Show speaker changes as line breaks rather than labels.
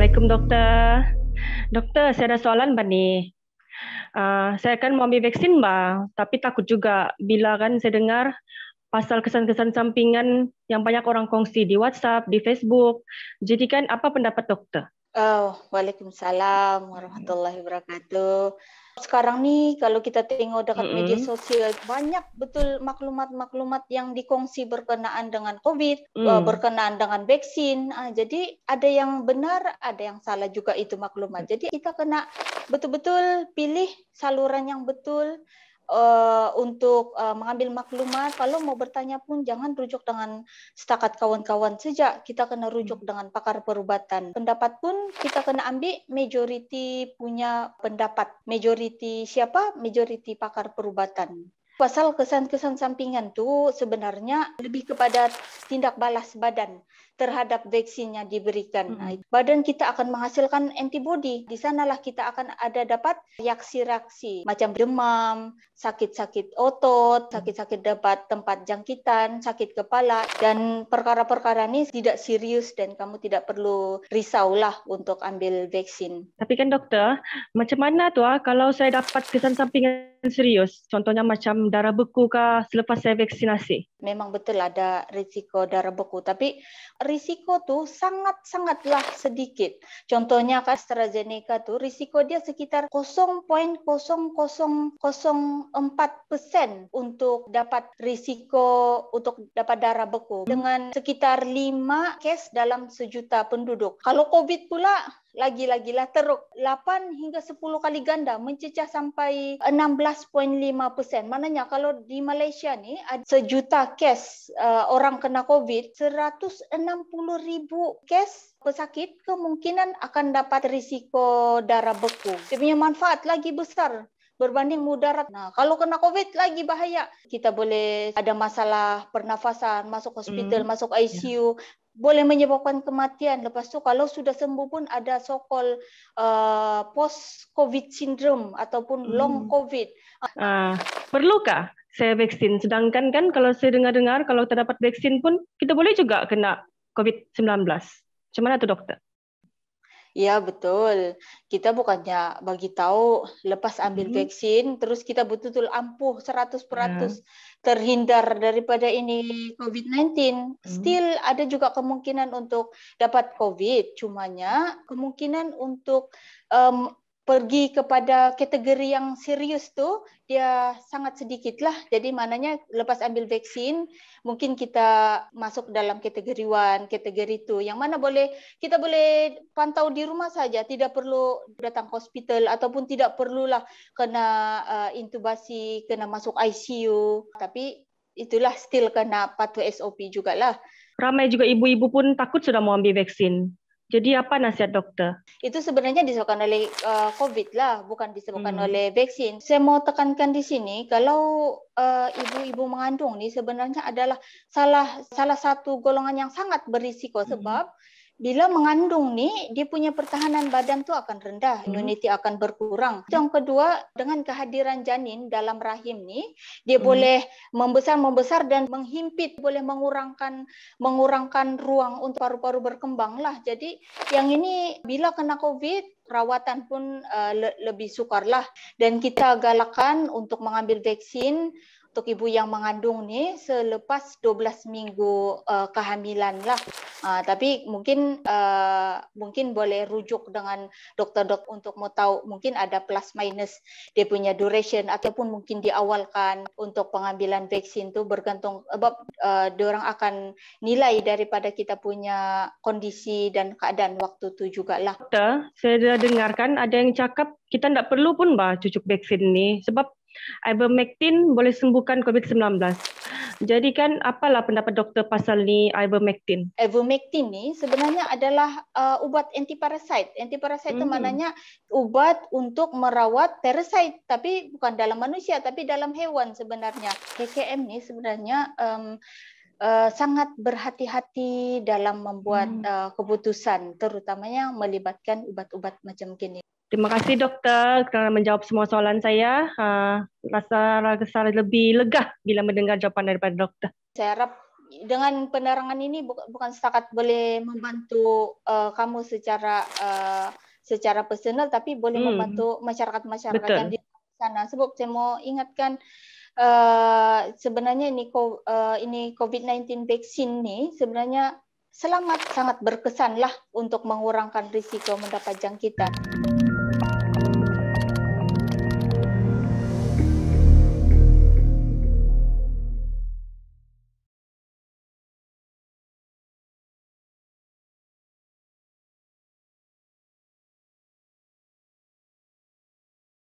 Assalamualaikum doktor. Doktor, saya ada soalan Mbak nih. Saya kan mau ambil vaksin Mbak, tapi takut juga bila kan saya dengar pasal kesan-kesan sampingan yang banyak orang kongsi di WhatsApp, di Facebook. Jadi kan apa pendapat dokter?
Oh, Waalaikumsalam warahmatullahi wabarakatuh. Sekarang nih kalau kita tengok dekat media
Mm-mm.
sosial banyak betul maklumat-maklumat yang dikongsi berkenaan dengan COVID,
Mm.
berkenaan dengan vaksin. Jadi ada yang benar, ada yang salah juga itu maklumat. Jadi kita kena betul-betul pilih saluran yang betul untuk mengambil maklumat. Kalau mau bertanya pun jangan rujuk dengan setakat kawan-kawan saja, kita kena rujuk dengan pakar perubatan. Pendapat pun kita kena ambil majoriti punya pendapat. Majoriti siapa? Majoriti pakar perubatan. Pasal kesan-kesan sampingan tu sebenarnya lebih kepada tindak balas badan terhadap vaksin yang diberikan. Badan kita akan menghasilkan antibodi. Di sanalah kita akan ada dapat reaksi-reaksi macam demam, sakit-sakit otot, sakit-sakit dapat tempat jangkitan, sakit kepala, dan perkara-perkara ini tidak serius dan kamu tidak perlu risaulah untuk ambil vaksin.
Tapi kan dokter, macam mana tuh kalau saya dapat kesan sampingan serius? Contohnya macam darah beku kah selepas saya vaksinasi?
Memang betul ada risiko darah beku, tapi risiko tuh sangat-sangatlah sedikit. Contohnya AstraZeneca tuh risiko dia sekitar 0,0004% untuk dapat risiko untuk dapat darah beku dengan sekitar 5 case dalam sejuta penduduk. Kalau COVID pula lagi-lagilah teruk 8 hingga 10 kali ganda mencecah sampai 16,5%. Maknanya kalau di Malaysia ni ada sejuta kes orang kena COVID, 160,000 kes pesakit kemungkinan akan dapat risiko darah beku. Dia punya manfaat lagi besar berbanding mudarat. Nah, kalau kena COVID lagi bahaya. Kita boleh ada masalah pernafasan, masuk hospital, masuk ICU, boleh menyebabkan kematian. Lepas tu kalau sudah sembuh pun ada so-called post-COVID syndrome ataupun long COVID.
Perlukah saya vaksin? Sedangkan kan kalau saya dengar-dengar kalau terdapat vaksin pun kita boleh juga kena COVID-19. Macam mana tu dokter?
Ya, betul. Kita bukannya bagi tahu lepas ambil vaksin terus kita betul-betul ampuh 100% terhindar daripada ini COVID-19. Still ada juga kemungkinan untuk dapat COVID. Cumanya kemungkinan untuk pergi kepada kategori yang serius tu dia sangat sedikit lah. Jadi maknanya lepas ambil vaksin mungkin kita masuk dalam kategori 1, kategori 2 yang mana kita boleh pantau di rumah saja, tidak perlu datang hospital ataupun tidak perlulah kena intubasi, kena masuk ICU. Tapi itulah still kena patuh SOP jugalah.
Ramai juga ibu-ibu pun takut sudah mau ambil vaksin. Jadi apa nasihat dokter?
Itu sebenarnya disebabkan oleh COVID lah, bukan disebabkan oleh vaksin. Saya mau tekankan di sini, kalau ibu-ibu mengandung ni sebenarnya adalah salah satu golongan yang sangat berisiko sebab bila mengandung ni, dia punya pertahanan badan tu akan rendah, immunity akan berkurang. Yang kedua, dengan kehadiran janin dalam rahim ni, dia boleh membesar dan menghimpit, boleh mengurangkan ruang untuk paru-paru berkembang lah. Jadi yang ini bila kena COVID, rawatan pun lebih sukar lah. Dan kita galakkan untuk mengambil vaksin untuk ibu yang mengandung ni selepas 12 minggu kehamilan lah. Tapi mungkin boleh rujuk dengan doktor-dokter untuk mau tahu mungkin ada plus minus dia punya duration ataupun mungkin diawalkan untuk pengambilan vaksin tu bergantung sebab diorang akan nilai daripada kita punya kondisi dan keadaan waktu tu jugalah.
Dokter, saya dah dengarkan ada yang cakap kita tidak perlu pun cucuk vaksin ni sebab ivermectin boleh sembuhkan COVID-19. Jadi kan apalah pendapat dokter pasal ni ivermectin?
Ivermectin ni sebenarnya adalah ubat antiparasit. Antiparasit itu maknanya ubat untuk merawat parasit, tapi bukan dalam manusia, tapi dalam hewan sebenarnya. KKM ni sebenarnya sangat berhati-hati dalam membuat keputusan, terutamanya melibatkan ubat-ubat macam gini.
Terima kasih doktor kerana menjawab semua soalan saya. Rasa lebih lega bila mendengar jawapan daripada doktor.
Saya harap dengan penerangan ini bukan setakat boleh membantu kamu secara personal, tapi boleh membantu masyarakat-masyarakat yang
Betul.
di sana. Sebab saya mau ingatkan, sebenarnya ini COVID-19 vaksin ini sebenarnya sangat berkesan lah untuk mengurangkan risiko mendapat jangkitan.